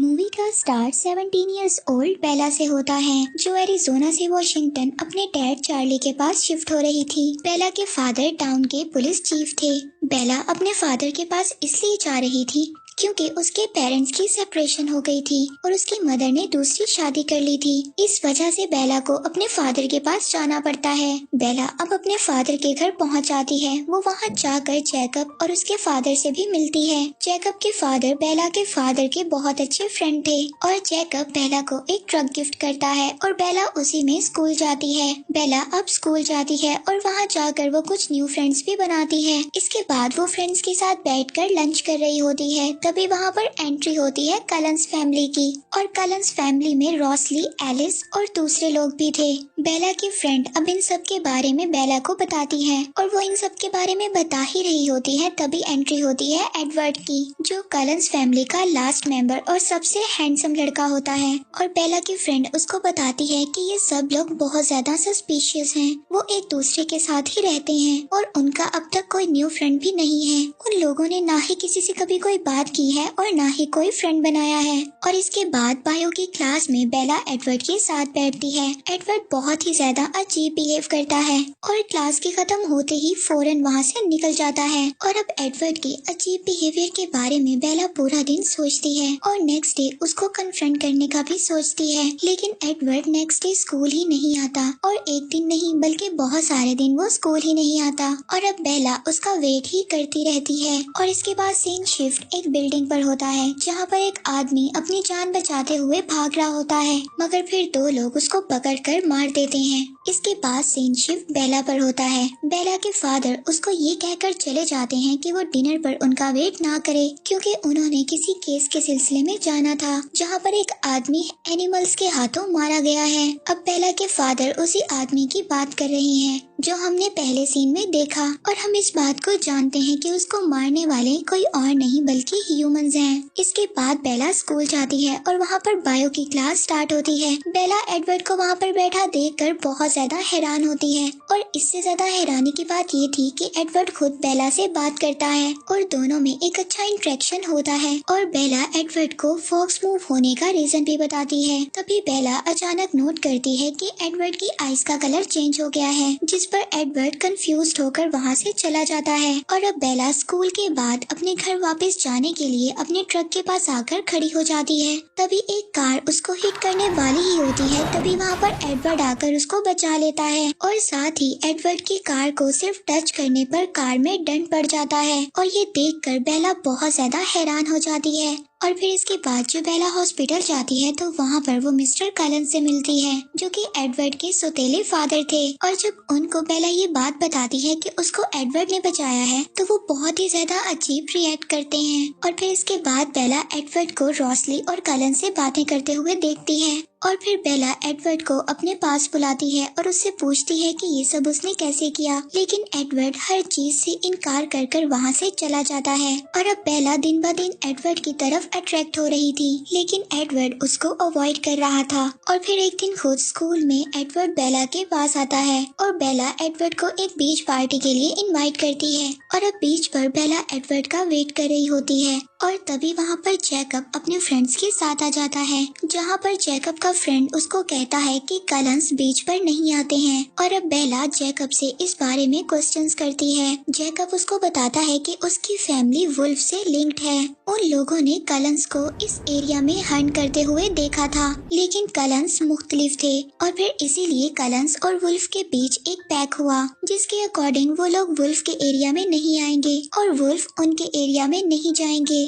Movie का start 17 years old बेला से होता है, जो एरिजोना से वॉशिंगटन अपने डैड चार्ली के पास शिफ्ट हो रही थी। बेला के फादर टाउन के पुलिस चीफ थे। बेला अपने फादर के पास इसलिए जा रही थी क्योंकि उसके पेरेंट्स की सेपरेशन हो गई थी और उसकी मदर ने दूसरी शादी कर ली थी। इस वजह से बेला को अपने फादर के पास जाना पड़ता है। बेला अब अपने फादर के घर पहुंच जाती है। वो वहां जाकर जैकब और उसके फादर से भी मिलती है। जैकब के फादर बेला के फादर के बहुत अच्छे फ्रेंड थे और जैकब बेला को एक ट्रक गिफ्ट करता है और बेला उसी में स्कूल जाती है। बेला अब स्कूल जाती है और वहाँ जाकर वो कुछ न्यू फ्रेंड्स भी बनाती है। इसके बाद वो फ्रेंड्स के साथ बैठकर लंच कर रही होती है। तभी वहाँ पर एंट्री होती है कलंस फैमिली की और कलंस फैमिली में रॉसली, एलिस और दूसरे लोग भी थे। बेला की फ्रेंड अब इन सब के बारे में बेला को बताती है और वो इन सब के बारे में बता ही रही होती है, तभी एंट्री होती है एडवर्ड की, जो कलंस फैमिली का लास्ट मेंबर और सबसे हैंडसम लड़का होता है। और बेला की फ्रेंड उसको बताती है कि ये सब लोग बहुत ज्यादा सस्पिशियस हैं। वो एक दूसरे के साथ ही रहते हैं और उनका अब तक कोई न्यू फ्रेंड भी नहीं है। उन लोगों ने ना ही किसी से कभी कोई बात की है और ना ही कोई फ्रेंड बनाया है। और इसके बाद बायो की क्लास में बेला एडवर्ड के साथ बैठती है। एडवर्ड बहुत ही ज्यादा अजीब बिहेव करता है और क्लास के खत्म होते ही फौरन वहाँ से निकल जाता है। और अब एडवर्ड के अजीब बिहेवियर के बारे में बेला पूरा दिन सोचती है और नेक्स्ट डे उसको कन्फ्रंट करने का भी सोचती है, लेकिन एडवर्ड नेक्स्ट डे स्कूल ही नहीं आता और एक दिन नहीं बल्कि बहुत सारे दिन वो स्कूल ही नहीं आता। और अब बेला उसका वेट ही करती रहती है। और इसके बाद सीन शिफ्ट एक बिल्डिंग पर होता है, जहाँ पर एक आदमी अपनी जान बचाते हुए भाग रहा होता है, मगर फिर दो लोग उसको पकड़कर मार देते हैं। इसके बाद सीन शिफ्ट बेला पर होता है। बेला के फादर उसको ये कहकर चले जाते हैं कि वो डिनर पर उनका वेट ना करे, क्योंकि उन्होंने किसी केस के सिलसिले में जाना था जहाँ पर एक आदमी एनिमल्स के हाथों मारा गया है। अब बेला के फादर उसी आदमी की बात कर रहे हैं जो हमने पहले सीन में देखा, और हम इस बात को जानते हैं कि उसको मारने वाले कोई और नहीं बल्कि ह्यूमंस हैं। इसके बाद बेला स्कूल जाती है और वहाँ पर बायो की क्लास स्टार्ट होती है। बेला एडवर्ड को वहाँ पर बैठा देखकर बहुत ज्यादा हैरान होती है और इससे ज्यादा हैरानी की बात ये थी कि एडवर्ड खुद बेला से बात करता है और दोनों में एक अच्छा इंटरेक्शन होता है। और बेला एडवर्ड को फॉक्स मूव होने का रीजन भी बताती है। तभी बेला अचानक नोट करती है कि एडवर्ड की आईज का कलर चेंज हो गया है, जिस पर एडवर्ड कंफ्यूज्ड होकर वहाँ से चला जाता है। और अब बेला स्कूल के बाद अपने घर वापस जाने के लिए अपने ट्रक के पास आकर खड़ी हो जाती है। तभी एक कार उसको हिट करने वाली ही होती है। तभी वहाँ पर एडवर्ड आकर उसको बचा लेता है और साथ ही एडवर्ड की कार को सिर्फ टच करने पर कार में डंट पड़ जाता है। और ये देखकर बेला बहुत ज्यादा हैरान हो जाती है। और फिर इसके बाद जो बेला हॉस्पिटल जाती है तो वहाँ पर वो मिस्टर कलन से मिलती है, जो कि एडवर्ड के सौतेले फादर थे। और जब उनको बेला ये बात बताती है कि उसको एडवर्ड ने बचाया है तो वो बहुत ही ज्यादा अजीब रिएक्ट करते हैं। और फिर इसके बाद बेला एडवर्ड को रॉसली और कलन से बातें करते हुए देखती है। और फिर बेला एडवर्ड को अपने पास बुलाती है और उससे पूछती है कि ये सब उसने कैसे किया, लेकिन एडवर्ड हर चीज से इनकार कर कर वहाँ से चला जाता है। और अब बेला दिन ब दिन एडवर्ड की तरफ अट्रैक्ट हो रही थी, लेकिन एडवर्ड उसको अवॉइड कर रहा था। और फिर एक दिन खुद स्कूल में एडवर्ड बेला के पास आता है और बेला एडवर्ड को एक बीच पार्टी के लिए इनवाइट करती है। और अब बीच पर बेला एडवर्ड का वेट कर रही होती है और तभी वहाँ पर जैकब अपने फ्रेंड्स के साथ आ जाता है, जहाँ पर जैकब का फ्रेंड उसको कहता है कि कलंस बीच पर नहीं आते हैं। और अब बेला जैकब से इस बारे में क्वेश्चंस करती है। जैकब उसको बताता है कि उसकी फैमिली वुल्फ से लिंक्ड है। उन लोगों ने कलंस को इस एरिया में हंट करते हुए देखा था, लेकिन कलंस मुख्तलिफ थे और फिर इसीलिए कलंस और वुल्फ के बीच एक पैक्ट हुआ, जिसके अकॉर्डिंग वो लोग वुल्फ के एरिया में नहीं आएंगे और वुल्फ उनके एरिया में नहीं जाएंगे।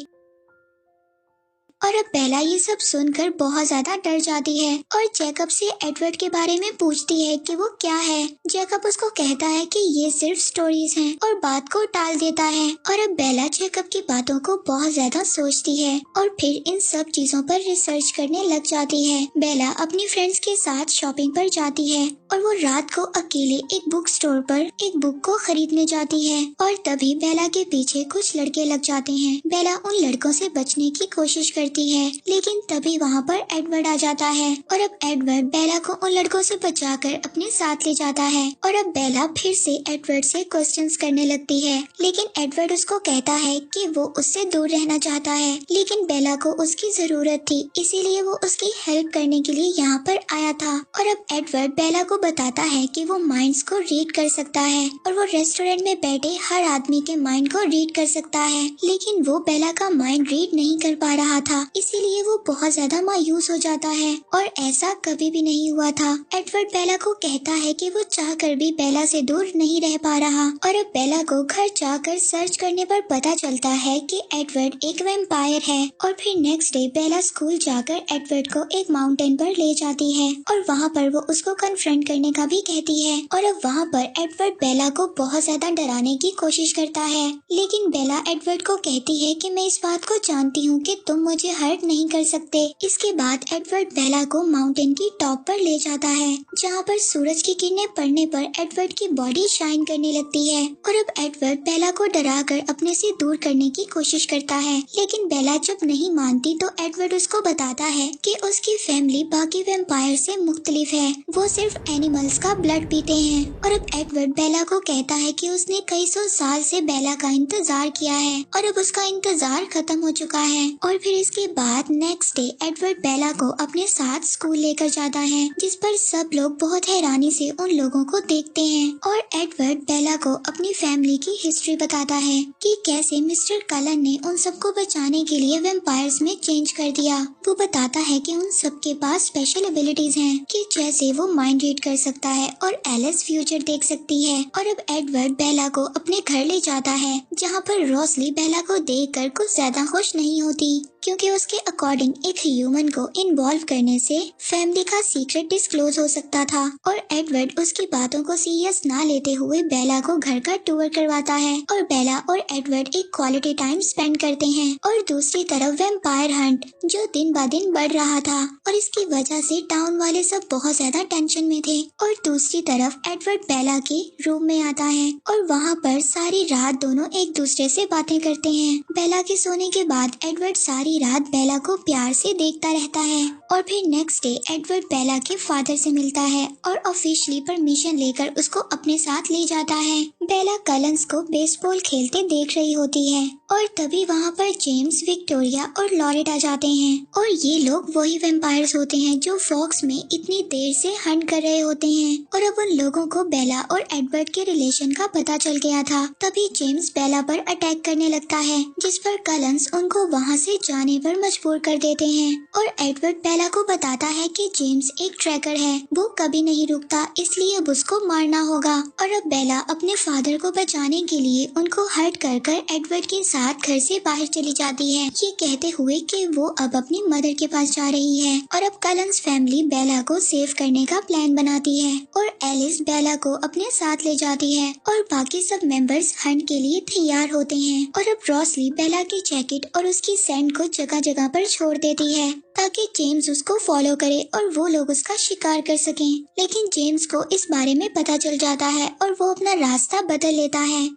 और अब बेला ये सब सुनकर बहुत ज्यादा डर जाती है और जैकब से एडवर्ड के बारे में पूछती है कि वो क्या है। जैकब उसको कहता है कि ये सिर्फ स्टोरीज हैं और बात को टाल देता है। और अब बेला जैकब की बातों को बहुत ज्यादा सोचती है और फिर इन सब चीजों पर रिसर्च करने लग जाती है। बेला अपनी फ्रेंड्स के साथ शॉपिंग पर जाती है और वो रात को अकेले एक बुक स्टोर पर एक बुक को खरीदने जाती है। और तभी बेला के पीछे कुछ लड़के लग जाते हैं। बेला उन लड़कों से बचने की कोशिश करती करती है, लेकिन तभी वहाँ पर एडवर्ड आ जाता है और अब एडवर्ड बेला को उन लड़कों से बचाकर अपने साथ ले जाता है। और अब बेला फिर से एडवर्ड से क्वेश्चंस करने लगती है, लेकिन एडवर्ड उसको कहता है कि वो उससे दूर रहना चाहता है, लेकिन बेला को उसकी जरूरत थी, इसीलिए वो उसकी हेल्प करने के लिए यहाँ पर आया था। और अब एडवर्ड बेला को बताता है कि वो माइंड्स को रीड कर सकता है और वो रेस्टोरेंट में बैठे हर आदमी के माइंड को रीड कर सकता है, लेकिन वो बेला का माइंड रीड नहीं कर पा रहा था, इसीलिए वो बहुत ज्यादा मायूस हो जाता है और ऐसा कभी भी नहीं हुआ था। एडवर्ड बेला को कहता है कि वो चाहकर भी बेला से दूर नहीं रह पा रहा और अब बेला को घर जाकर सर्च करने पर पता चलता है कि एडवर्ड एक वैम्पायर है। और फिर नेक्स्ट डे बेला स्कूल जाकर एडवर्ड को एक माउंटेन पर ले जाती है और वहाँ पर वो उसको कन्फ्रंट करने का भी कहती है। और अब वहाँ पर एडवर्ड बेला को बहुत ज्यादा डराने की कोशिश करता है, लेकिन बेला एडवर्ड को कहती है कि मैं इस बात को जानती हूँ कि तुम मुझे हर्ट नहीं कर सकते। इसके बाद एडवर्ड बेला को माउंटेन की टॉप पर ले जाता है, जहाँ पर सूरज की किरणें पड़ने पर एडवर्ड की बॉडी शाइन करने लगती है। और अब एडवर्ड बेला को डराकर अपने से दूर करने की कोशिश करता है, लेकिन बेला जब नहीं मानती तो एडवर्ड उसको बताता है कि उसकी फैमिली बाकी वैम्पायर से मुख्तलिफ है, वो सिर्फ एनिमल्स का ब्लड पीते हैं। और अब एडवर्ड बेला को कहता है कि उसने कई सौ साल से बेला का इंतजार किया है और अब उसका इंतजार खत्म हो चुका है। और फिर इसके बाद नेक्स्ट डे एडवर्ड बेला को अपने साथ स्कूल लेकर जाता है, जिस पर सब लोग बहुत हैरानी से उन लोगों को देखते हैं। और एडवर्ड बेला को अपनी फैमिली की हिस्ट्री बताता है कि कैसे मिस्टर कलन ने उन सबको बचाने के लिए वैम्पायर्स में चेंज कर दिया। वो बताता है कि उन सबके पास स्पेशल एबिलिटीज हैं कि जैसे वो माइंड रीड कर सकता है और एलिस फ्यूचर देख सकती है। और अब एडवर्ड बेला को अपने घर ले जाता है, जहाँ पर रोसली बेला को देखकर कुछ ज्यादा खुश नहीं होती, क्योंकि उसके अकॉर्डिंग एक ह्यूमन को इन्वॉल्व करने से फैमिली का सीक्रेट डिस्क्लोज हो सकता था। और एडवर्ड उसकी बातों को सीरियस ना लेते हुए बेला को घर का टूर करवाता है और बेला और एडवर्ड एक क्वालिटी टाइम स्पेंड करते हैं। और दूसरी तरफ वैम्पायर हंट जो दिन ब दिन बढ़ रहा था और इसकी वजह से टाउन वाले सब बहुत ज्यादा टेंशन में थे। और दूसरी तरफ एडवर्ड बेला के रूम में आता है और वहाँ पर सारी रात दोनों एक दूसरे से बातें करते हैं। बेला के सोने के बाद एडवर्ड सारी रात बेला को प्यार से देखता रहता है। और फिर नेक्स्ट डे एडवर्ड बेला के फादर से मिलता है और ऑफिशियली परमिशन लेकर उसको अपने साथ ले जाता है। बेला कलंस को बेसबॉल खेलते देख रही होती है और तभी वहाँ पर जेम्स, विक्टोरिया और लॉरेट आ जाते हैं और ये लोग वही वैम्पायर्स होते हैं जो फॉक्स में इतनी देर से हंट कर रहे होते हैं। और अब उन लोगों को बेला और एडवर्ड के रिलेशन का पता चल गया था। तभी जेम्स बेला पर अटैक करने लगता है, जिस पर कलंस उनको वहाँ से जाने पर मजबूर कर देते हैं। और एडवर्ड बेला को बताता है कि जेम्स एक ट्रैकर है, वो कभी नहीं रुकता, इसलिए अब उसको मारना होगा। और अब बेला अपने फादर को बचाने के लिए उनको हर्ट कर एडवर्ड के साथ घर से बाहर चली जाती है, ये कहते हुए कि वो अब अपनी मदर के पास जा रही है। और अब कलंस फैमिली बेला को सेव करने का प्लान बनाती है और एलिस बेला को अपने साथ ले जाती है और बाकी सब मेंबर्स हंट के लिए तैयार होते हैं। और अब रोसली बेला की जैकेट और उसकी सैंड को जगह जगह पर छोड़ देती है ताकि जेम्स उसको फॉलो करे और वो लोग उसका शिकार कर सकें। लेकिन जेम्स को इस बारे में पता चल जाता है और वो अपना रास्ता बदल लेता है।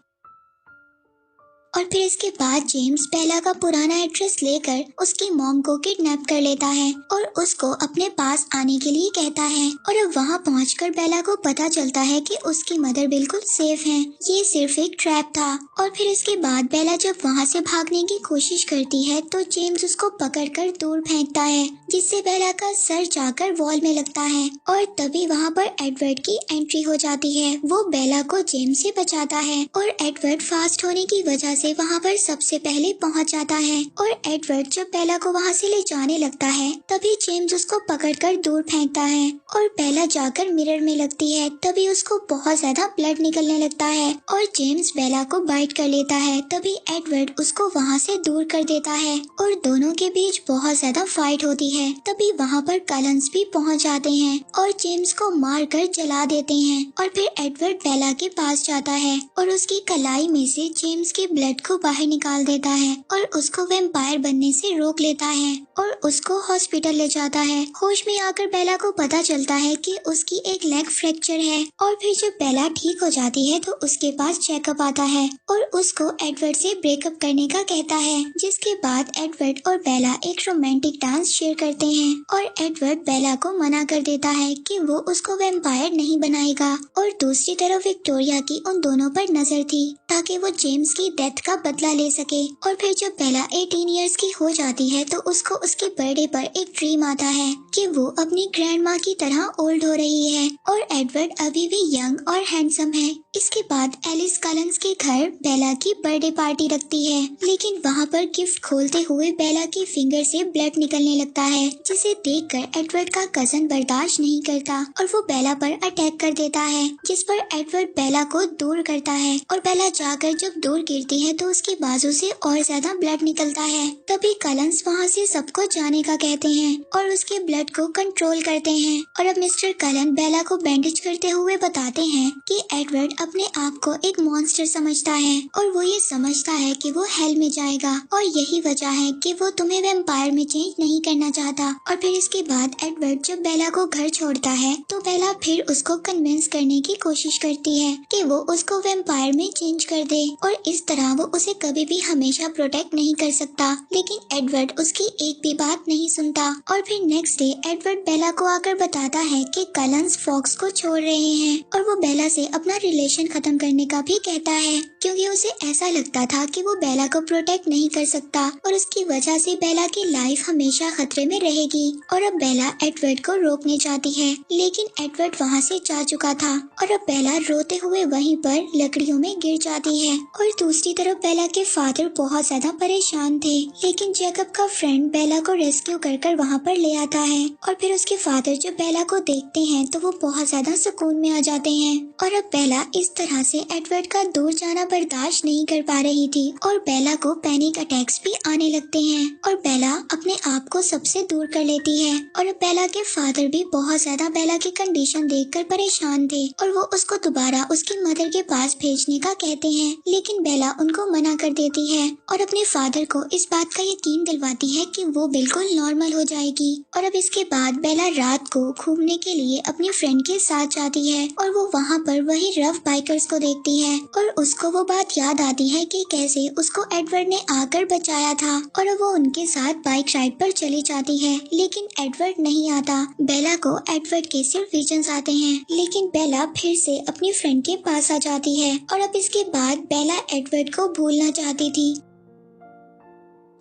और फिर इसके बाद जेम्स बेला का पुराना एड्रेस लेकर उसकी मॉम को किडनैप कर लेता है और उसको अपने पास आने के लिए कहता है। और अब वहाँ पहुंचकर बेला को पता चलता है कि उसकी मदर बिल्कुल सेफ हैं, ये सिर्फ एक ट्रैप था। और फिर इसके बाद बेला जब वहाँ से भागने की कोशिश करती है तो जेम्स उसको पकड़कर दूर फेंकता है, जिससे बेला का सर जाकर वॉल में लगता है। और तभी वहाँ पर एडवर्ड की एंट्री हो जाती है, वो बेला को जेम्स से बचाता है और एडवर्ड फास्ट होने की वजह से वहाँ पर सबसे पहले पहुँच जाता है। और एडवर्ड जब बेला को वहाँ से ले जाने लगता है तभी जेम्स उसको पकड़कर दूर फेंकता है और बेला जाकर मिरर में लगती है। तभी उसको बहुत ज्यादा ब्लड निकलने लगता है और जेम्स बेला को बाइट कर लेता है। तभी एडवर्ड उसको वहाँ से दूर कर देता है और दोनों के बीच बहुत ज्यादा फाइट होती है। तभी वहाँ पर कलंस भी पहुँच जाते हैं और जेम्स को मार कर जला देते हैं। और फिर एडवर्ड बेला के पास जाता है और उसकी कलाई में से जेम्स के ब्लड ब्लड को बाहर निकाल देता है और उसको वैम्पायर बनने से रोक लेता है और उसको हॉस्पिटल ले जाता है। होश में आकर बेला को पता चलता है कि उसकी एक लेग फ्रैक्चर है और फिर जब बेला ठीक हो जाती है तो उसके पास जैकब आता है और उसको एडवर्ड से ब्रेकअप करने का कहता है, जिसके बाद एडवर्ड और बेला एक रोमांटिक डांस शेयर करते हैं और एडवर्ड बेला को मना कर देता है कि वो उसको वैम्पायर नहीं बनाएगा। और दूसरी तरफ विक्टोरिया की उन दोनों पर नजर थी ताकि वो जेम्स की डेथ का बदला ले सके। और फिर जब बेला 18 इयर्स की हो जाती है तो उसको उसके बर्थडे पर एक ड्रीम आता है कि वो अपनी ग्रैंड माँ की तरह ओल्ड हो रही है और एडवर्ड अभी भी यंग और हैंडसम है। इसके बाद एलिस कलन्स के घर बेला की बर्थडे पार्टी रखती है, लेकिन वहाँ पर गिफ्ट खोलते हुए बेला की फिंगर से ब्लड निकलने लगता है, जिसे देखकर एडवर्ड का कजन बर्दाश्त नहीं करता और वो बेला पर अटैक कर देता है, जिस पर एडवर्ड बेला को दूर करता है और बेला जाकर जब दूर गिरती है तो उसके बाजू से और ज्यादा ब्लड निकलता है। तभी कलन्स वहाँ से सबको जाने का कहते हैं और उसके ब्लड को कंट्रोल करते हैं। और अब मिस्टर कलन बेला को बैंडेज करते हुए बताते हैं कि एडवर्ड अपने आप को एक मॉन्स्टर समझता है और वो ये समझता है कि वो हेल में जाएगा और यही वजह है कि वो तुम्हें वैम्पायर में चेंज नहीं करना चाहता। और फिर इसके बाद एडवर्ड जब बेला को घर छोड़ता है तो बेला फिर उसको कन्विंस करने की कोशिश करती है कि वो उसको वैम्पायर में चेंज कर दे और इस तरह वो उसे कभी भी हमेशा प्रोटेक्ट नहीं कर सकता। लेकिन एडवर्ड उसकी एक भी बात नहीं सुनता और फिर नेक्स्ट डे एडवर्ड बेला को आकर बताता है कि कलन्स फॉक्स को छोड़ रहे हैं और वो बेला से अपना रिलेशन खत्म करने का भी कहता है, क्योंकि उसे ऐसा लगता था कि वो बेला को प्रोटेक्ट नहीं कर सकता और उसकी वजह से बेला की लाइफ हमेशा खतरे में रहेगी। और अब बेला एडवर्ड को रोकने जाती है, लेकिन एडवर्ड वहाँ से जा चुका था और अब बेला रोते हुए वहीं पर लकड़ियों में गिर जाती है। और दूसरी तरफ बेला के फादर बहुत ज्यादा परेशान थे, लेकिन जैकब का फ्रेंड बेला को रेस्क्यू कर वहाँ पर ले आता है और फिर उसके फादर जब बेला को देखते हैं तो वो बहुत ज्यादा सुकून में आ जाते हैं। और अब बेला इस तरह से एडवर्ड का दूर जाना बर्दाश्त नहीं कर पा रही थी और बेला को पैनिक अटैक्स भी आने लगते हैं और बेला अपने आप को सबसे दूर कर लेती है। और अब बेला के फादर भी बहुत ज्यादा बेला की कंडीशन देखकर परेशान थे और वो उसको दोबारा उसकी मदर के पास भेजने का कहते हैं, लेकिन बेला उनको मना कर देती है और अपने फादर को इस बात का यकीन दिलवाती है कि वो बिल्कुल नॉर्मल हो जाएगी। और अब इसके बाद बेला रात को घूमने के लिए अपनी फ्रेंड के साथ जाती है और वो वहाँ पर वही रफ बाइकर्स को देखती है और उसको वो बात याद आती है कि कैसे उसको एडवर्ड ने आकर बचाया था और वो उनके साथ बाइक राइड पर चली जाती है, लेकिन एडवर्ड नहीं आता। बेला को एडवर्ड के सिर्फ विजन्स आते हैं, लेकिन बेला फिर से अपनी फ्रेंड के पास आ जाती है और अब इसके बाद बेला एडवर्ड को भूलना चाहती थी।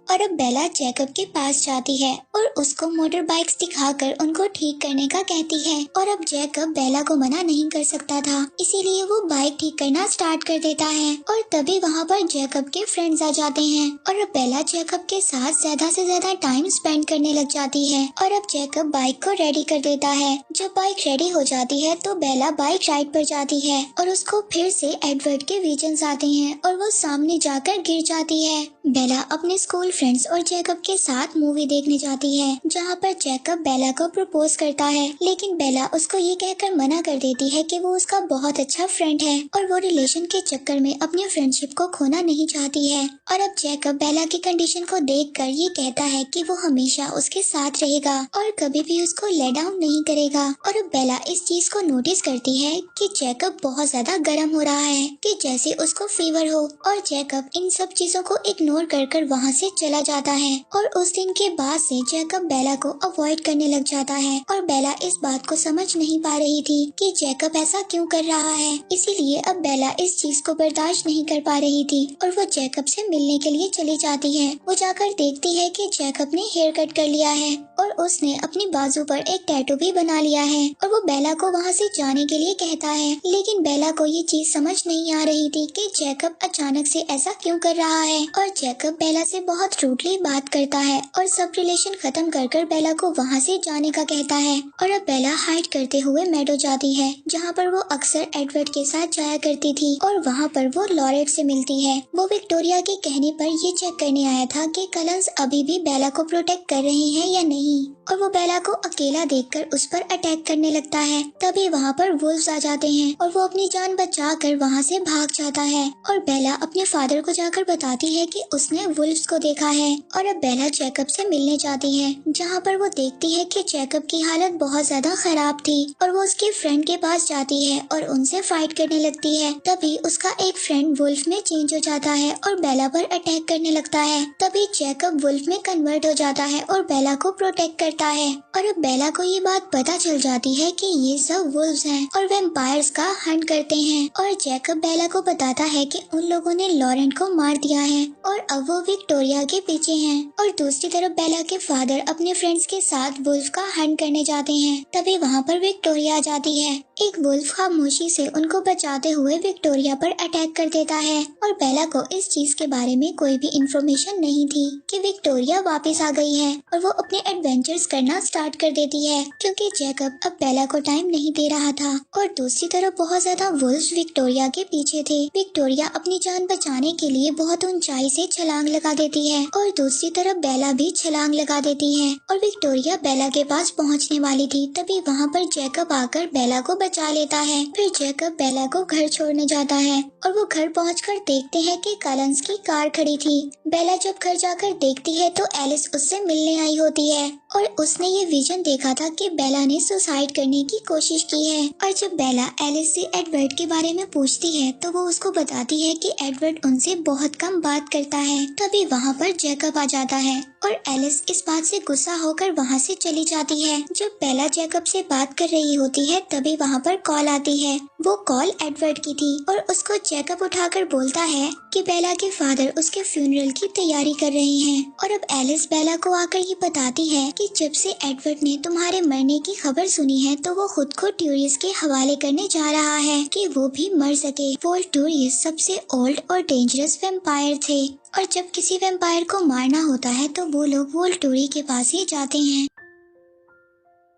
और अब बेला जैकब के पास जाती है और उसको मोटर बाइक्स दिखाकर उनको ठीक करने का कहती है और अब जैकब बेला को मना नहीं कर सकता था, इसीलिए वो बाइक ठीक करना स्टार्ट कर देता है और तभी वहाँ पर जैकब के फ्रेंड्स आ जाते हैं और अब बेला जैकब के साथ ज्यादा से ज्यादा टाइम स्पेंड करने लग जाती है। और अब जैकब बाइक को रेडी कर देता है। जब बाइक रेडी हो जाती है तो बेला बाइक राइड पर जाती है और उसको फिर से एडवर्ड के विजन्स आते हैं और वो सामने जाकर गिर जाती है। बेला अपने स्कूल फ्रेंड्स और जैकब के साथ मूवी देखने जाती है, जहाँ पर जैकब बेला को प्रपोज करता है, लेकिन बेला उसको ये कहकर मना कर देती है कि वो उसका बहुत अच्छा फ्रेंड है और वो रिलेशन के चक्कर में अपनी फ्रेंडशिप को खोना नहीं चाहती है। और अब जैकब बेला की कंडीशन को देखकर ये कहता है कि वो हमेशा उसके साथ रहेगा और कभी भी उसको लेट डाउन नहीं करेगा। और अब बेला इस चीज को नोटिस करती है कि जैकब बहुत ज्यादा गर्म हो रहा है, कि जैसे उसको फीवर हो, और जैकब इन सब चीजों को इग्नोर कर वहाँ से चला जाता है। और उस दिन के बाद से जैकब बेला को अवॉइड करने लग जाता है और बेला इस बात को समझ नहीं पा रही थी कि जैकब ऐसा क्यों कर रहा है, इसीलिए अब बेला इस चीज को बर्दाश्त नहीं कर पा रही थी और वो जैकब से मिलने के लिए चली जाती है। वो जाकर देखती है कि जैकब ने हेयर कट कर लिया है और उसने अपनी बाजू पर एक टैटू भी बना लिया है और वो बेला को वहाँ से जाने के लिए कहता है, लेकिन बेला को ये चीज समझ नहीं आ रही थी कि जैकब अचानक से ऐसा क्यों कर रहा है और जैकब बेला से बहुत बहुत रूडली बात करता है और सब रिलेशन खत्म कर बेला को वहाँ से जाने का कहता है। और अब बेला हाइड करते हुए मेडो जाती है, जहाँ पर वो अक्सर एडवर्ड के साथ जाया करती थी और वहाँ पर वो लॉरेट से मिलती है। वो विक्टोरिया के कहने पर ये चेक करने आया था कि कलंस अभी भी बेला को प्रोटेक्ट कर रही है या नहीं, और वो बेला को अकेला देखकर उस पर अटैक करने लगता है। तभी वहाँ पर वुल्व्स आ जाते हैं और वो अपनी जान बचाकर वहाँ से भाग जाता है। और बेला अपने फादर को जाकर बताती है कि उसने वुल्व्स को देखा है। और अब बेला जैकब से मिलने जाती है, जहाँ पर वो देखती है कि जैकब की हालत बहुत ज्यादा खराब थी और वो उसके फ्रेंड के पास जाती है और उनसे फाइट करने लगती है। तभी उसका एक फ्रेंड वुल्फ में चेंज हो जाता है और बेला पर अटैक करने लगता है। तभी जैकब वुल्फ में कन्वर्ट हो जाता है और बेला को प्रोटेक्ट करता है। और अब बेला को ये बात पता चल जाती है कि ये सब वुल्व्स हैं और वैम्पायर्स का हंट करते हैं। और जैकब बेला को बताता है कि उन लोगों ने लॉरेंट को मार दिया है और अब वो विक्टोरिया के पीछे हैं। और दूसरी तरफ बेला के फादर अपने फ्रेंड्स के साथ वुल्फ का हंट करने जाते हैं। तभी वहाँ पर विक्टोरिया आ जाती है। एक वुल्फ खामोशी से उनको बचाते हुए विक्टोरिया पर अटैक कर देता है और बेला को इस चीज के बारे में कोई भी इंफॉर्मेशन नहीं थी कि विक्टोरिया वापस आ गई है। और वो अपने एडवेंचर्स करना स्टार्ट कर देती है क्योंकि जैकब अब बेला को टाइम नहीं दे रहा था। और दूसरी तरफ बहुत ज्यादा वुल्व्स विक्टोरिया के पीछे थे। विक्टोरिया अपनी जान बचाने के लिए बहुत ऊंचाई से छलांग लगा देती है और दूसरी तरफ बेला भी छलांग लगा देती है और विक्टोरिया बेला के पास पहुंचने वाली थी। तभी वहाँ पर जैकब आकर बेला को बचा लेता है। फिर जैकब बेला को घर छोड़ने जाता है और वो घर पहुंचकर देखते हैं कि कलंस की कार खड़ी थी। बेला जब घर जाकर देखती है तो एलिस उससे मिलने आई होती है और उसने ये विजन देखा था कि बेला ने सुसाइड करने की कोशिश की है। और जब बेला एलिस से एडवर्ड के बारे में पूछती है तो वो उसको बताती है कि एडवर्ड उनसे बहुत कम बात करता है। तभी वहाँ पर जैकब आ जाता है और एलिस इस बात से गुस्सा होकर वहाँ से चली जाती है। जब बेला जैकब से बात कर रही होती है तभी वहाँ पर कॉल आती है। वो कॉल एडवर्ड की थी और उसको जैकब उठाकर बोलता है कि बेला के फादर उसके फ्यूनरल की तैयारी कर रहे हैं। और अब एलिस बेला को आकर ये बताती है कि जब से एडवर्ड ने तुम्हारे मरने की खबर सुनी है तो वो खुद को ट्यूरिस के हवाले करने जा रहा है कि वो भी मर सके। वोल्टूरियस सबसे ओल्ड और डेंजरस वैम्पायर थे और जब किसी वैम्पायर को मारना होता है तो वो लोग वोल्टूरी के पास ही जाते हैं।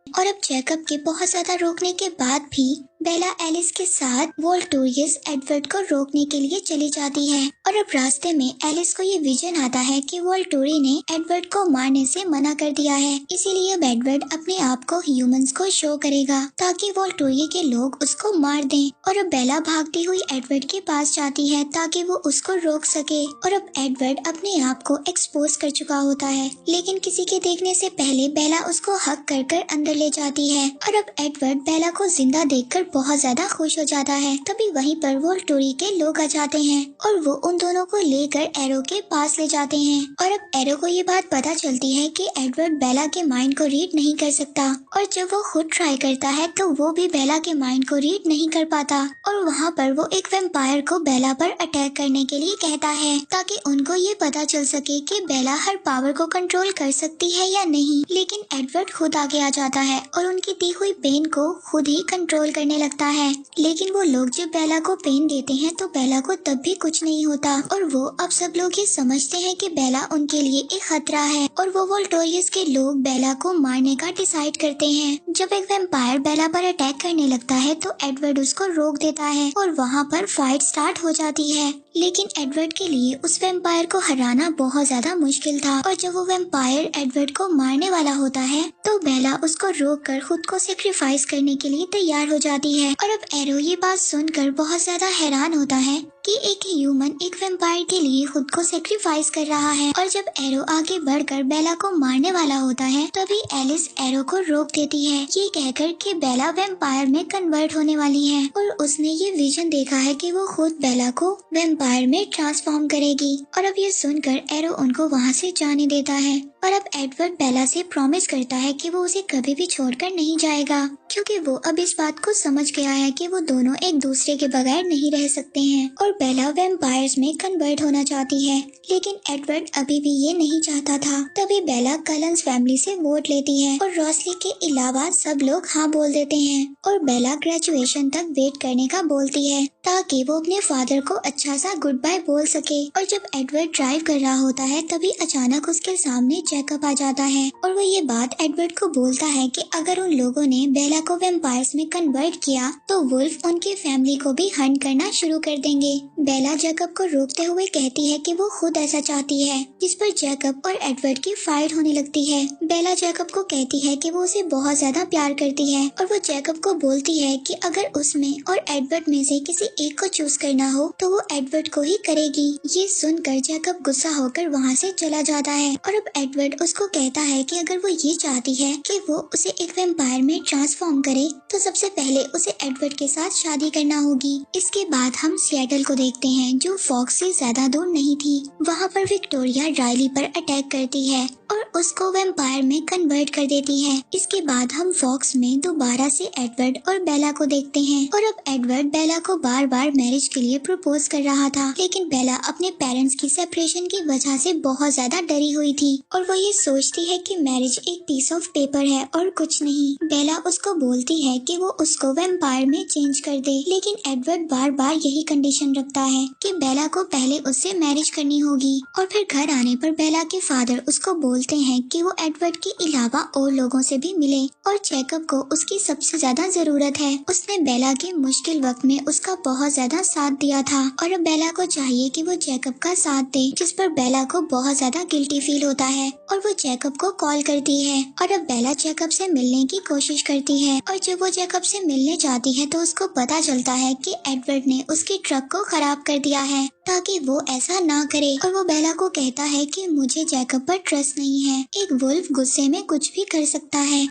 और अब जैकब के बहुत ज्यादा रोकने के बाद भी बेला एलिस के साथ वोल्टूरियस एडवर्ड को रोकने के लिए चली जाती है। और अब रास्ते में एलिस को ये विजन आता है कि वोल्टूरी ने एडवर्ड को मारने से मना कर दिया है, इसीलिए अब एडवर्ड अपने आप को ह्यूमंस को शो करेगा ताकि वोल्टूरी के लोग उसको मार दें। और अब बेला भागती हुई एडवर्ड के पास जाती है ताकि वो उसको रोक सके। और अब एडवर्ड अपने आप को एक्सपोज कर चुका होता है, लेकिन किसी के देखने से पहले बेला उसको हक कर अंदर ले जाती है। और अब एडवर्ड बेला को जिंदा देखकर बहुत ज्यादा खुश हो जाता है। तभी वहीं पर वोल्टूरी के लोग आ जाते हैं और वो उन दोनों को लेकर एरो के पास ले जाते हैं। और अब एरो को ये बात पता चलती है कि एडवर्ड बेला के माइंड को रीड नहीं कर सकता और जब वो खुद ट्राई करता है तो वो भी बेला के माइंड को रीड नहीं कर पाता। और वहाँ पर वो एक वैम्पायर को बेला पर अटैक करने के लिए कहता है ताकि उनको ये पता चल सके कि बेला हर पावर को कंट्रोल कर सकती है या नहीं। लेकिन एडवर्ड खुद आगे आ जाता है और उनकी दी हुई पेन को खुद ही कंट्रोल करने लगता है। लेकिन वो लोग जब बेला को पेन देते हैं तो बेला को तब भी कुछ नहीं होता और वो अब सब लोग ये समझते हैं कि बेला उनके लिए एक खतरा है। और वो वोल्टोरियस के लोग बेला को मारने का डिसाइड करते हैं। जब एक वैम्पायर बेला पर अटैक करने लगता है तो एडवर्ड उसको रोक देता है और वहाँ पर फाइट स्टार्ट हो जाती है। लेकिन एडवर्ड के लिए उस वैम्पायर को हराना बहुत ज्यादा मुश्किल था और जब वो वैम्पायर एडवर्ड को मारने वाला होता है तो बेला उसको रोक कर खुद को सेक्रीफाइस करने के लिए तैयार हो जाती है। और अब एरो ये बात सुनकर बहुत ज्यादा हैरान होता है कि एक ह्यूमन एक वैम्पायर के लिए खुद को सेक्रीफाइस कर रहा है। और जब एरो आगे बढ़कर बेला को मारने वाला होता है तभी एलिस एरो को रोक देती है, ये कहकर कि बेला वैम्पायर में कन्वर्ट होने वाली है और उसने ये विजन देखा है कि वो खुद बेला को वैम्पायर में ट्रांसफॉर्म करेगी। और अब ये सुनकर एरो उनको वहाँ से जाने देता है। और अब एडवर्ड बेला से प्रॉमिस करता है कि वो उसे कभी भी छोड़कर नहीं जाएगा क्योंकि वो अब इस बात को समझ गया है कि वो दोनों एक दूसरे के बगैर नहीं रह सकते हैं। और बेला वैम्पायर्स में कन्वर्ट होना चाहती है, लेकिन एडवर्ड अभी भी ये नहीं चाहता था। तभी बेला कलंस फैमिली से वोट लेती है और रॉसली के अलावा सब लोग हाँ बोल देते हैं और बेला ग्रेजुएशन तक वेट करने का बोलती है ताकि वो अपने फादर को अच्छा सा गुड बाय बोल सके। और जब एडवर्ड ड्राइव कर रहा होता है तभी अचानक उसके सामने जैकब आ जाता है और वो ये बात एडवर्ड को बोलता है कि अगर उन लोगों ने बेला को वैम्पायर्स में कन्वर्ट किया तो वुल्फ उनकी फैमिली को भी हंट करना शुरू कर देंगे। बेला जैकब को रोकते हुए कहती है कि वो खुद ऐसा चाहती है, जिस पर जैकब और एडवर्ड की फाइट होने लगती है। बेला जैकब को कहती है कि वो उसे बहुत ज्यादा प्यार करती है और वो जैकब को बोलती है कि अगर उसमें और एडवर्ड में से किसी एक को चूज करना हो तो वो एडवर्ड को ही करेगी। ये सुनकर जैकब गुस्सा होकर वहाँ से चला जाता है और अब एडवर्ड उसको कहता है कि अगर वो ये चाहती है कि वो उसे एक वैम्पायर में ट्रांसफॉर्म करे तो सबसे पहले उसे एडवर्ड के साथ शादी करना होगी। इसके बाद हम सिएटल को देखते हैं जो फॉक्स से ज्यादा दूर नहीं थी। वहाँ पर विक्टोरिया राइली पर अटैक करती है और उसको वैम्पायर में कन्वर्ट कर देती है। इसके बाद हम फॉक्स में दोबारा से एडवर्ड और बेला को देखते हैं और अब एडवर्ड बेला को बार बार मैरिज के लिए प्रपोज कर रहा था, लेकिन बेला अपने पेरेंट्स की सेपरेशन की वजह से बहुत ज्यादा डरी हुई थी और वो ये सोचती है कि मैरिज एक पीस ऑफ पेपर है और कुछ नहीं। बेला उसको बोलती है कि वो उसको वैम्पायर में चेंज कर दे, लेकिन एडवर्ड बार बार यही कंडीशन रखता है कि बेला को पहले उससे मैरिज करनी होगी। और फिर घर आने पर बेला के फादर उसको बोलते हैं कि वो एडवर्ड के अलावा और लोगों से भी मिले और जैकब को उसकी सबसे ज्यादा जरूरत है। उसने बेला के मुश्किल वक्त में उसका बहुत ज्यादा साथ दिया था और अब बेला को चाहिए कि वो जैकब का साथ दे, जिस पर बेला को बहुत ज्यादा गिल्टी फील होता है और वो जैकब को कॉल करती है और अब बेला जैकब से मिलने की कोशिश करती है और जब वो जैकब से मिलने जाती है तो उसको पता चलता है कि एडवर्ड ने उसके ट्रक को खराब कर दिया है ताकि वो ऐसा ना करे और वो बेला को कहता है कि मुझे जैकब पर ट्रस्ट नहीं है, एक वुल्फ गुस्से में कुछ भी कर सकता है।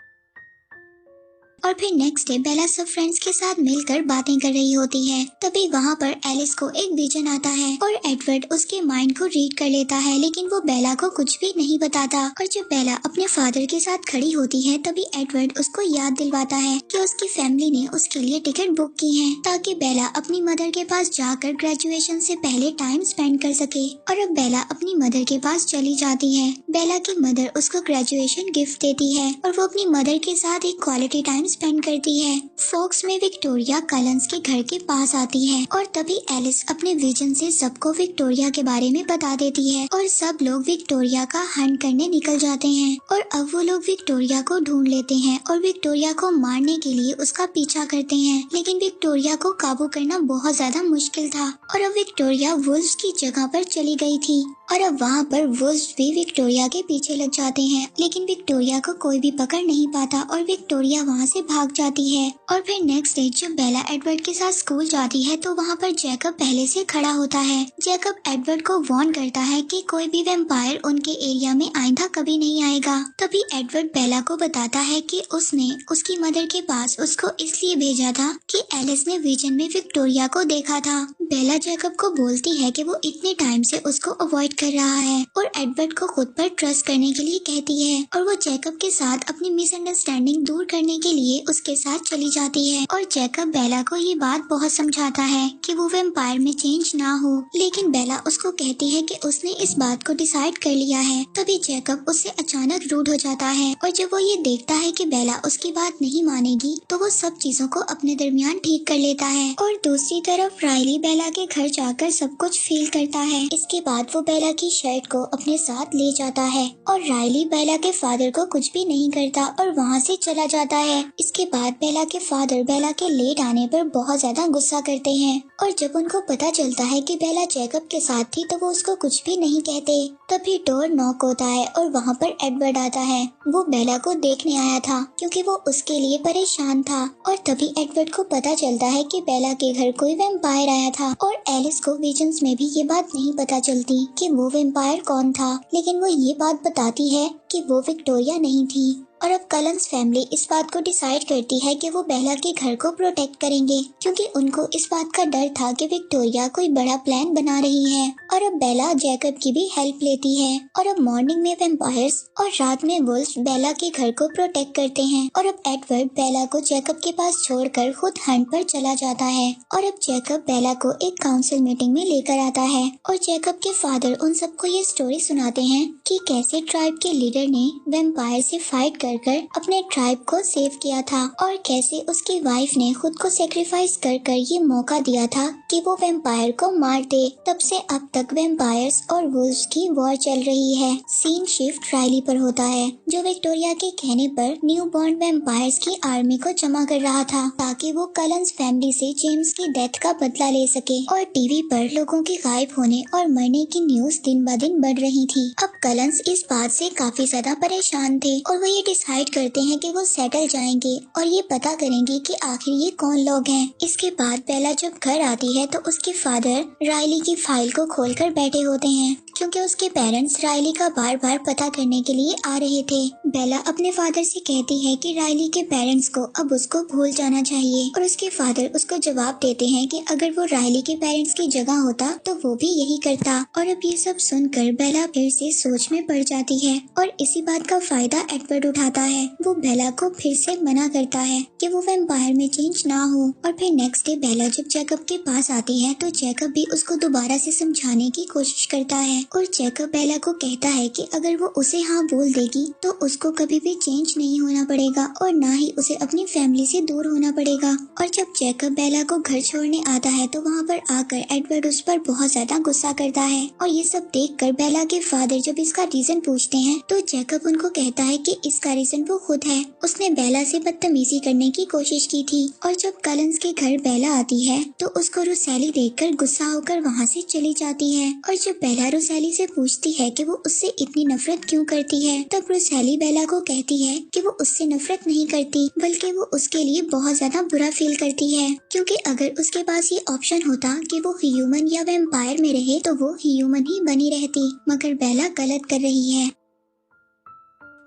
और फिर नेक्स्ट डे बेला सब फ्रेंड्स के साथ मिलकर बातें कर रही होती है। तभी वहाँ पर एलिस को एक विजन आता है और एडवर्ड उसके माइंड को रीड कर लेता है, लेकिन वो बेला को कुछ भी नहीं बताता। और जब बेला अपने फादर के साथ खड़ी होती है तभी एडवर्ड उसको याद दिलवाता है कि उसकी फैमिली ने उसके लिए टिकट बुक की है ताकि बेला अपनी मदर के पास जाकर ग्रेजुएशन से पहले टाइम स्पेंड कर सके। और अब बेला अपनी मदर के पास चली जाती है। बेला की मदर उसको ग्रेजुएशन गिफ्ट देती है और वो अपनी मदर के साथ एक क्वालिटी टाइम स्पेंड करती है। फॉक्स में विक्टोरिया कलंस के घर के पास आती है और तभी एलिस अपने विजन से सबको विक्टोरिया के बारे में बता देती है और सब लोग विक्टोरिया का हंट करने निकल जाते हैं। और अब वो लोग विक्टोरिया को ढूंढ लेते हैं और विक्टोरिया को मारने के लिए उसका पीछा करते हैं, लेकिन विक्टोरिया को काबू करना बहुत ज्यादा मुश्किल था और अब विक्टोरिया वुल्व्स की जगह पर चली गई थी और अब वहाँ पर वुल्व्स भी विक्टोरिया के पीछे लग जाते हैं, लेकिन विक्टोरिया को कोई भी पकड़ नहीं पाता और विक्टोरिया वहाँ से भाग जाती है। और फिर नेक्स्ट डे जब बेला एडवर्ड के साथ स्कूल जाती है तो वहाँ पर जैकब पहले से खड़ा होता है। जैकब एडवर्ड को वार्न करता है कि कोई भी वैम्पायर उनके एरिया में आइंदा कभी नहीं आएगा। तभी एडवर्ड बेला को बताता है कि उसने उसकी मदर के पास उसको इसलिए भेजा था कि एलिस ने विजन में विक्टोरिया को देखा था। बेला जैकब को बोलती है कि वो इतने टाइम से उसको अवॉइड कर रहा है और एडवर्ड को खुद पर ट्रस्ट करने के लिए कहती है और वो जैकब के साथ अपनी मिसअंडरस्टैंडिंग दूर करने के लिए उसके साथ चली जाती है। और जैकब बेला को ये बात बहुत समझाता है कि वो वैम्पायर में चेंज ना हो, लेकिन बेला उसको कहती है कि उसने इस बात को डिसाइड कर लिया है। तभी जैकब उससे अचानक रूड हो जाता है और जब वो ये देखता है कि बेला उसकी बात नहीं मानेगी तो वो सब चीजों को अपने दरमियान ठीक कर लेता है। और दूसरी तरफ राइली बेला के घर जाकर सब कुछ फील करता है। इसके बाद वो बेला की शर्ट को अपने साथ ले जाता है और राइली बेला के फादर को कुछ भी नहीं करता और वहाँ से चला जाता है। इसके बाद बेला के फादर बेला के लेट आने पर बहुत ज्यादा गुस्सा करते हैं और जब उनको पता चलता है कि बेला जैकब के साथ थी तो वो उसको कुछ भी नहीं कहते। तभी डोर नॉक होता है और वहाँ पर एडवर्ड आता है। वो बेला को देखने आया था क्योंकि वो उसके लिए परेशान था और तभी एडवर्ड को पता चलता है कि बेला के घर कोई वैम्पायर आया था और एलिस को विजन्स में भी ये बात नहीं पता चलती कि वो वैम्पायर कौन था, लेकिन वो ये बात बताती है कि वो विक्टोरिया नहीं थी। और अब कलंस फैमिली इस बात को डिसाइड करती है कि वो बेला के घर को प्रोटेक्ट करेंगे क्योंकि उनको इस बात का डर था कि विक्टोरिया कोई बड़ा प्लान बना रही है। और अब बेला जैकब की भी हेल्प लेती है और अब मॉर्निंग में वैम्पायर्स और रात में वुल्व्स बेला के घर को प्रोटेक्ट करते हैं। और अब एडवर्ड बेला को जैकब के पास छोड़कर खुद हंट पर चला जाता है और अब जैकब बेला को एक काउंसिल मीटिंग में लेकर आता है और जैकब के फादर उन सबको ये स्टोरी सुनाते हैं कि कैसे ट्राइब के लीडर ने वैम्पायर से फाइट कर कर अपने ट्राइब को सेव किया था और कैसे उसकी वाइफ ने खुद को सेक्रीफाइस कर कर ये मौका दिया था कि वो वैम्पायर को मार दे। तब से अब तक वैम्पायर्स और वुल्व्स की वॉर चल रही है। सीन शिफ्ट राइली पर होता है, जो विक्टोरिया के कहने पर न्यू बॉर्न वैम्पायर्स की आर्मी को जमा कर रहा था ताकि वो कलंस फैमिली से जेम्स की डेथ का बदला ले सके। और टीवी पर लोगों के गायब होने और मरने की न्यूज दिन ब दिन बढ़ रही थी। अब कलंस इस बात से काफी ज्यादा परेशान थे और वो ये डिसाइड करते हैं कि वो सेटल जाएंगे और ये पता करेंगे कि आखिर ये कौन लोग हैं। इसके बाद बेला जब घर आती है तो उसके फादर राइली की फाइल को खोलकर बैठे होते हैं क्योंकि उसके पेरेंट्स राइली का बार बार पता करने के लिए आ रहे थे। बेला अपने फादर से कहती है कि राइली के पेरेंट्स को अब उसको भूल जाना चाहिए और उसके फादर उसको जवाब देते हैं कि अगर वो राइली के पेरेंट्स की जगह होता तो वो भी यही करता। और अब ये सब सुनकर बेला फिर से सोच में पड़ जाती है और इसी बात का फायदा एडवर्ड उठाता है। वो बेला को फिर से मना करता है कि वो वैम्पायर में चेंज ना हो। और फिर नेक्स्ट डे बेला जब जैकब के पास आती है तो जैकब भी उसको दोबारा से समझाने की कोशिश करता है और जैकब बेला को कहता है कि अगर वो उसे हाँ बोल देगी तो उसको कभी भी चेंज नहीं होना पड़ेगा और ना ही उसे अपनी फैमिली से दूर होना पड़ेगा। और जब जैकब बेला को घर छोड़ने आता है तो वहाँ पर आकर एडवर्ड उस पर बहुत ज्यादा गुस्सा करता है और ये सब देखकर बेला के फादर जब इसका रीजन पूछते हैं तो जैकब उनको कहता है कि इसका रीजन वो खुद है, उसने बेला से बदतमीजी करने की कोशिश की थी। और जब कलंस के घर बेला आती है तो उसको रुसैली देखकर गुस्सा होकर वहाँ से चली जाती है। और जब बेला रुसैली से पूछती है कि वो उससे इतनी नफरत क्यों करती है तब रुसैली बेला को कहती है कि वो उससे नफरत नहीं करती बल्कि वो उसके लिए बहुत ज्यादा बुरा फील करती है क्योंकि अगर उसके पास ये ऑप्शन होता कि वो ह्यूमन या वैम्पायर में रहे तो वो ह्यूमन ही बनी रहती, मगर बेला गलत कर रही है।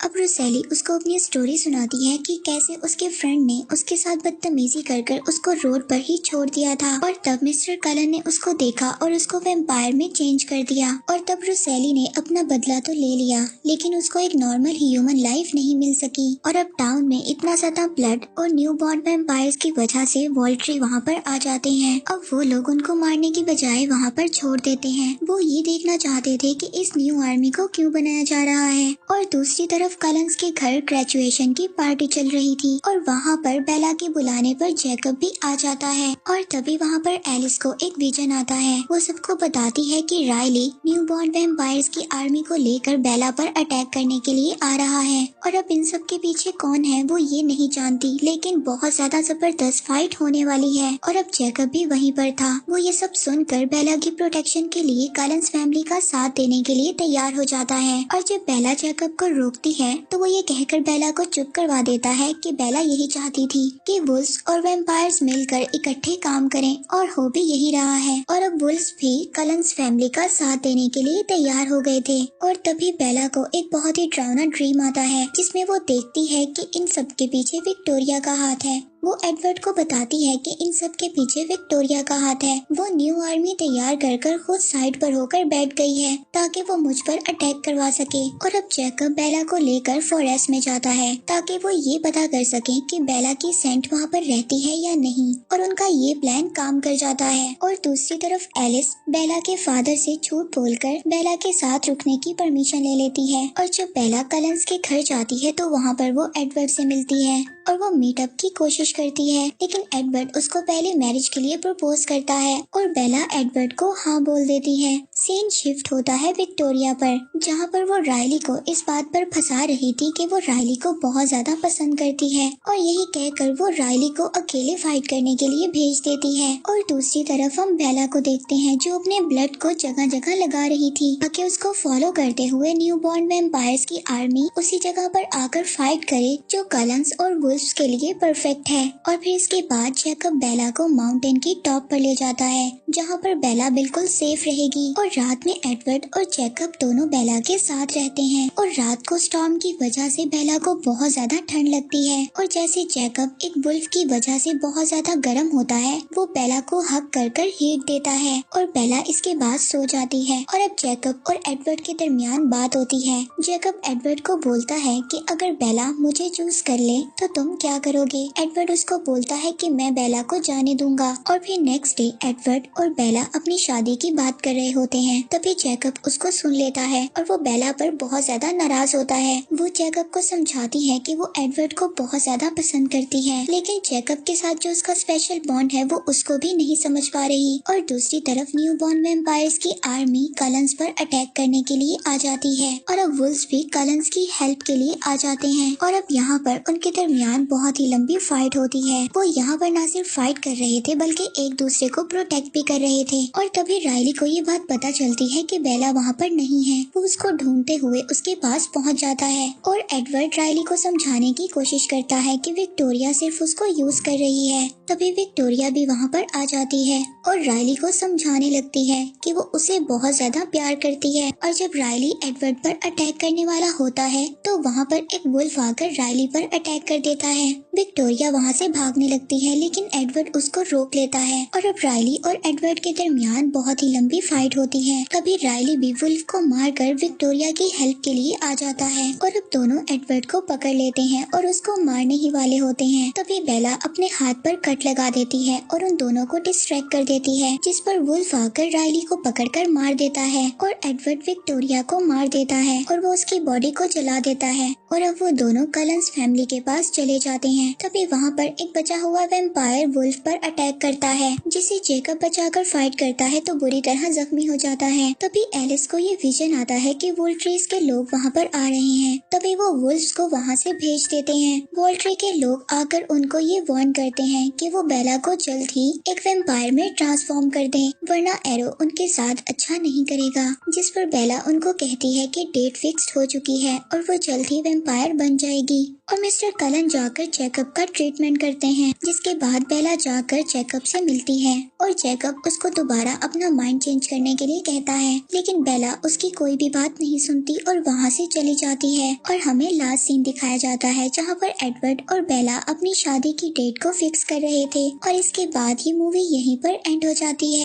अब रुसैली उसको अपनी स्टोरी सुनाती है कि कैसे उसके फ्रेंड ने उसके साथ बदतमीजी कर कर उसको रोड पर ही छोड़ दिया था और तब मिस्टर कलन ने उसको देखा और उसको वैम्पायर में चेंज कर दिया। और तब रुसैली ने अपना बदला तो ले लिया लेकिन उसको एक नॉर्मल ह्यूमन लाइफ नहीं मिल सकी। और अब टाउन में इतना ज्यादा ब्लड और न्यू बॉर्न वैम्पायर्स की वजह से वॉल्ट्री वहाँ पर आ जाते हैं। अब वो लोग उनको मारने की बजाय वहाँ पर छोड़ देते हैं। वो ये देखना चाहते थे कि इस न्यू आर्मी को क्यों बनाया जा रहा है। और दूसरी तरफ कलंस के घर ग्रेजुएशन की पार्टी चल रही थी और वहाँ पर बेला के बुलाने पर जैकब भी आ जाता है। और तभी वहाँ पर एलिस को एक विजन आता है। वो सबको बताती है कि राइली न्यू बॉर्न वैम्पायर्स की आर्मी को लेकर बेला पर अटैक करने के लिए आ रहा है। और अब इन सब के पीछे कौन है वो ये नहीं जानती, लेकिन बहुत ज्यादा जबरदस्त फाइट होने वाली है। और अब जैकब भी वहीं पर था। वो ये सब सुनकर बेला की प्रोटेक्शन के लिए कलंस फैमिली का साथ देने के लिए तैयार हो जाता है। और जब बेला जैकब को रोकती है तो वो ये कहकर बेला को चुप करवा देता है कि बेला यही चाहती थी कि वुल्व्स और वैम्पायर्स मिलकर इकट्ठे काम करें और हो भी यही रहा है। और अब वुल्व्स भी कलंस फैमिली का साथ देने के लिए तैयार हो गए थे। और तभी बेला को एक बहुत ही डरावना ड्रीम आता है जिसमें वो देखती है कि इन सब के पीछे विक्टोरिया का हाथ है। वो एडवर्ड को बताती है कि इन सब के पीछे विक्टोरिया का हाथ है। वो न्यू आर्मी तैयार कर कर खुद साइड पर होकर बैठ गई है ताकि वो मुझ पर अटैक करवा सके। और अब जैकब बेला को लेकर फॉरेस्ट में जाता है ताकि वो ये पता कर सके कि बेला की सेंट वहाँ पर रहती है या नहीं। और उनका ये प्लान काम कर जाता है। और दूसरी तरफ एलिस बेला के फादर से झूठ बोलकर बेला के साथ रुकने की परमिशन ले लेती है। और जब बेला कलंस के घर जाती है तो वहाँ पर वो एडवर्ड से मिलती है और वो मीटअप की कोशिश करती है, लेकिन एडवर्ड उसको पहले मैरिज के लिए प्रपोज करता है और बेला एडवर्ड को हाँ बोल देती है। सीन शिफ्ट होता है विक्टोरिया पर, जहाँ पर वो राइली को इस बात पर फंसा रही थी कि वो राइली को बहुत ज्यादा पसंद करती है और यही कहकर वो राइली को अकेले फाइट करने के लिए भेज देती है। और दूसरी तरफ हम बेला को देखते हैं जो अपने ब्लड को जगह जगह लगा रही थी ताकि उसको फॉलो करते हुए न्यू बॉर्न वैम्पायर्स की आर्मी उसी जगह पर आकर फाइट करे जो कलंस और वुल्व्स के लिए परफेक्ट है। और फिर इसके बाद जैकब बेला को माउंटेन की टॉप पर ले जाता है जहाँ पर बेला बिल्कुल सेफ रहेगी। और रात में एडवर्ड और जैकब दोनों बेला के साथ रहते हैं और रात को स्टॉर्म की वजह से बेला को बहुत ज्यादा ठंड लगती है। और जैसे जैकब एक वुल्फ की वजह से बहुत ज्यादा गर्म होता है वो बेला को हक कर कर हीट देता है और बेला इसके बाद सो जाती है। और अब जैकब और एडवर्ड के दरमियान बात होती है। जैकब एडवर्ड को बोलता है कि अगर बेला मुझे चूज कर ले तो तुम क्या करोगे। एडवर्ड उसको बोलता है कि मैं बेला को जाने दूंगा। और फिर नेक्स्ट डे एडवर्ड और बेला अपनी शादी की बात कर रहे होते हैं। तभी जैकब उसको सुन लेता है और वो बेला पर बहुत ज्यादा नाराज होता है। वो जैकब को समझाती है कि वो एडवर्ड को बहुत ज्यादा पसंद करती है, लेकिन जैकब के साथ जो उसका स्पेशल बॉन्ड है वो उसको भी नहीं समझ पा रही। और दूसरी तरफ न्यू बॉर्न वैम्पायर्स की आर्मी कलंस पर अटैक करने के लिए आ जाती है और अब वुल्व्स भी कलंस की हेल्प के लिए आ जाते हैं। और अब यहाँ पर उनके दरमियान बहुत ही लंबी फाइट होती है। वो यहाँ पर न सिर्फ फाइट कर रहे थे बल्कि एक दूसरे को प्रोटेक्ट भी कर रहे थे। और तभी राइली को ये बात पता चलती है कि बेला वहाँ पर नहीं है। वो उसको ढूंढते हुए उसके पास पहुँच जाता है और एडवर्ड राइली को समझाने की कोशिश करता है कि विक्टोरिया सिर्फ उसको यूज कर रही है। तभी विक्टोरिया भी वहाँ पर आ जाती है और राइली को समझाने लगती है कि वो उसे बहुत ज्यादा प्यार करती है। और जब राइली एडवर्ड पर अटैक करने वाला होता है तो वहाँ पर एक वुल्फ आकर राइली पर अटैक कर देता है। विक्टोरिया वहाँ से भागने लगती है लेकिन एडवर्ड उसको रोक लेता है और अब राइली और एडवर्ड के दरमियान बहुत ही लंबी फाइट होती है। तभी राइली भी वुल्फ को मारकर विक्टोरिया की हेल्प के लिए आ जाता है और अब दोनों एडवर्ड को पकड़ लेते हैं और उसको मारने ही वाले होते हैं। तभी बेला अपने हाथ पर कट लगा देती है और उन दोनों को डिस्ट्रैक्ट कर देती है, जिस पर वुल्फ आकर राइली को पकड़कर मार देता है और एडवर्ड विक्टोरिया को मार देता है और वो उसकी बॉडी को जला देता है। और अब वो दोनों कलंस फैमिली के पास चले जाते हैं। तभी वहाँ पर एक बचा हुआ वैम्पायर वुल्फ पर अटैक करता है, जिसे जेकब बचाकर फाइट करता है तो बुरी तरह जख्मी हो जाता है। तभी एलिस को ये विजन आता है कि वोल्ट्रीज के लोग वहाँ पर आ रहे हैं। तभी वो वुल्फ्स को वहाँ से भेज देते हैं। वोल्ट्री के लोग आकर उनको ये वार्न करते हैं कि वो बेला को जल्द ही एक वैम्पायर में ट्रांसफॉर्म कर दें, वरना एरो उनके साथ अच्छा नहीं करेगा। जिस पर बेला उनको कहती है कि डेट फिक्स्ड हो चुकी है और वो जल्द ही वैम्पायर बन जाएगी। और मिस्टर कलन जाकर जैकब का ट्रीटमेंट करते हैं, जिसके बाद बेला जाकर जैकब से मिलती है और जैकब उसको दोबारा अपना माइंड चेंज करने के लिए कहता है, लेकिन बेला उसकी कोई भी बात नहीं सुनती और वहाँ से चली जाती है। और हमें लास्ट सीन दिखाया जाता है जहाँ पर एडवर्ड और बेला अपनी शादी की डेट को फिक्स कर रहे थे और इसके बाद ये मूवी यहीं पर एंड हो जाती है।